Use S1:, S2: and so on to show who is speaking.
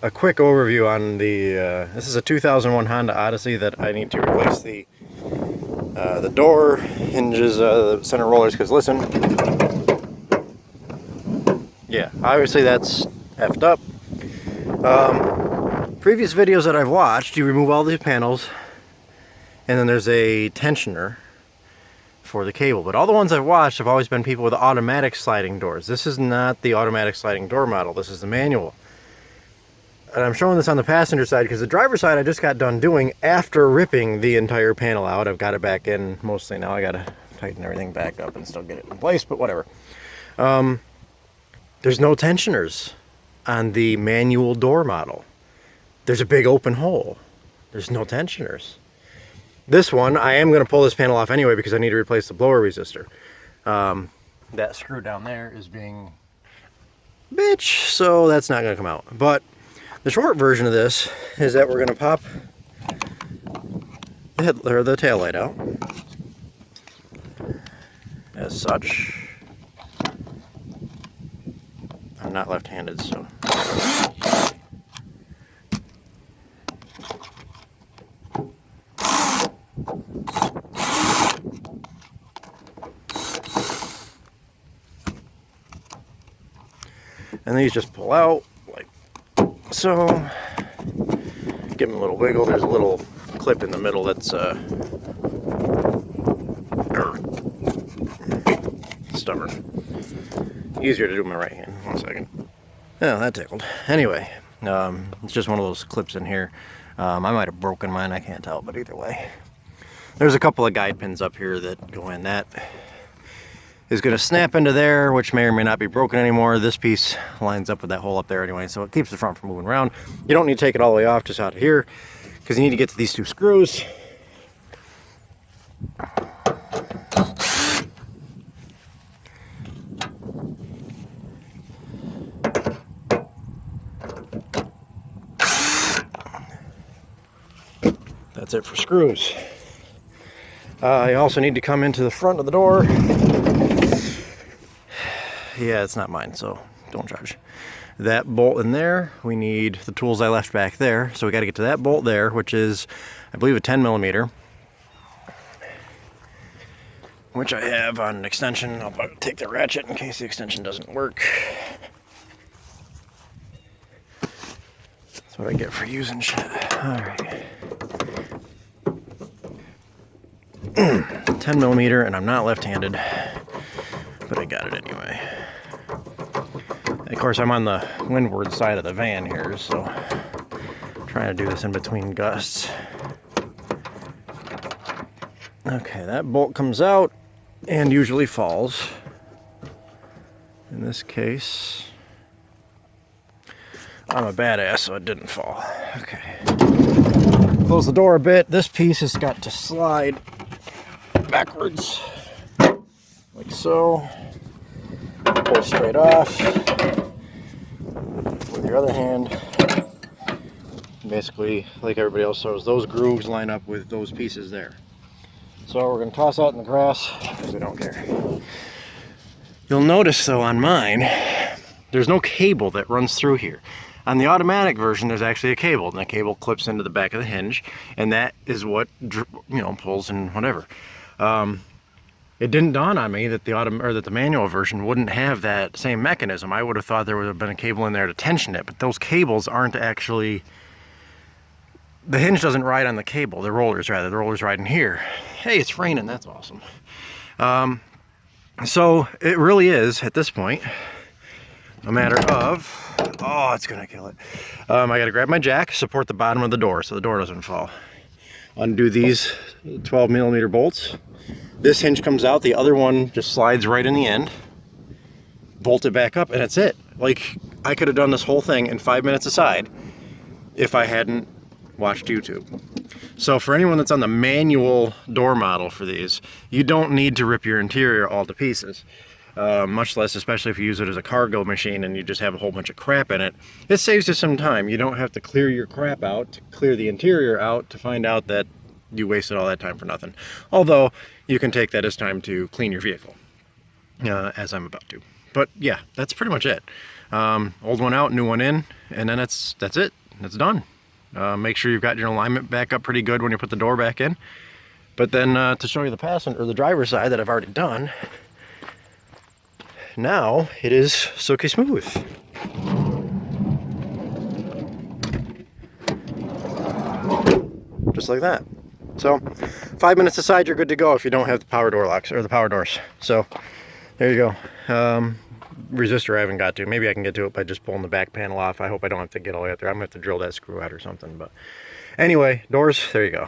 S1: a quick overview on the, this is a 2001 Honda Odyssey that I need to replace the door hinges, the center rollers, because listen, yeah, obviously that's effed up. Previous videos that I've watched, you remove all the panels, and then there's a tensioner for the cable. But all the ones I've watched have always been people with automatic sliding doors. This is not the automatic sliding door model, this is the manual. And I'm showing this on the passenger side because the driver's side I just got done doing after ripping the entire panel out. I've got it back in mostly now. I gotta tighten everything back up and still get it in place, but whatever. There's no tensioners on the manual door model. There's a big open hole. There's no tensioners. This one, I am going to pull this panel off anyway because I need to replace the blower resistor. That screw down there is being bitch, so that's not going to come out. But the short version of this is that we're going to pop the tail light out as such. I'm not left-handed, so. And these just pull out like so. Give them a little wiggle. There's a little clip in the middle that's stubborn. Easier to do with my right hand. 1 second. Oh, that tickled. Anyway, it's just one of those clips in here. I might have broken mine, I can't tell, but either way. There's a couple of guide pins up here that go in. That is going to snap into there, which may or may not be broken anymore. This piece lines up with that hole up there anyway, so it keeps the front from moving around. You don't need to take it all the way off, just out of here, because you need to get to these two screws. That's it for screws. You also need to come into the front of the door. Yeah, it's not mine, so don't judge. That bolt in there, we need the tools I left back there. So we got to get to that bolt there, which is, I believe, a 10 millimeter. Which I have on an extension. I'll take the ratchet in case the extension doesn't work. That's what I get for using shit. Alright. 10 millimeter, and I'm not left-handed, but I got it anyway. And of course, I'm on the windward side of the van here, so I'm trying to do this in between gusts. Okay, that bolt comes out and usually falls. In this case, I'm a badass, so it didn't fall. Okay. Close the door a bit. This piece has got to slide backwards, like so. Pull straight off with your other hand. Basically, like everybody else knows, those grooves line up with those pieces there. So we're going to toss that in the grass because we don't care. You'll notice though on mine, there's no cable that runs through here. On the automatic version, there's actually a cable, and the cable clips into the back of the hinge, and that is what, you know, pulls and whatever. It didn't dawn on me that the manual version wouldn't have that same mechanism. I would have thought there would have been a cable in there to tension it, but those cables aren't actually. The hinge doesn't ride on the cable. The rollers rather. The rollers ride in here. Hey, it's raining. That's awesome. So it really is at this point a matter of. Oh, it's gonna kill it. I gotta grab my jack, support the bottom of the door so the door doesn't fall. Undo these 12 millimeter bolts. This hinge comes out, the other one just slides right in the end. Bolt it back up, and that's it. Like, I could have done this whole thing in 5 minutes aside if I hadn't watched YouTube. So for anyone that's on the manual door model for these, you don't need to rip your interior all to pieces. Much less, especially if you use it as a cargo machine and you just have a whole bunch of crap in it. It saves you some time. You don't have to clear your crap out, to clear the interior out, to find out that you wasted all that time for nothing. Although, you can take that as time to clean your vehicle, as I'm about to. But yeah, that's pretty much it. Old one out, new one in, and then that's it. It's done. Make sure you've got your alignment back up pretty good when you put the door back in. But then to show you the passenger or the driver's side that I've already done, now it is silky smooth. Just like that. So 5 minutes aside, you're good to go if you don't have the power door locks or the power doors. So there you go. Resistor I haven't got to. Maybe I can get to it by just pulling the back panel off. I hope I don't have to get all the way up there. I'm gonna have to drill that screw out or something. But anyway, doors, there you go.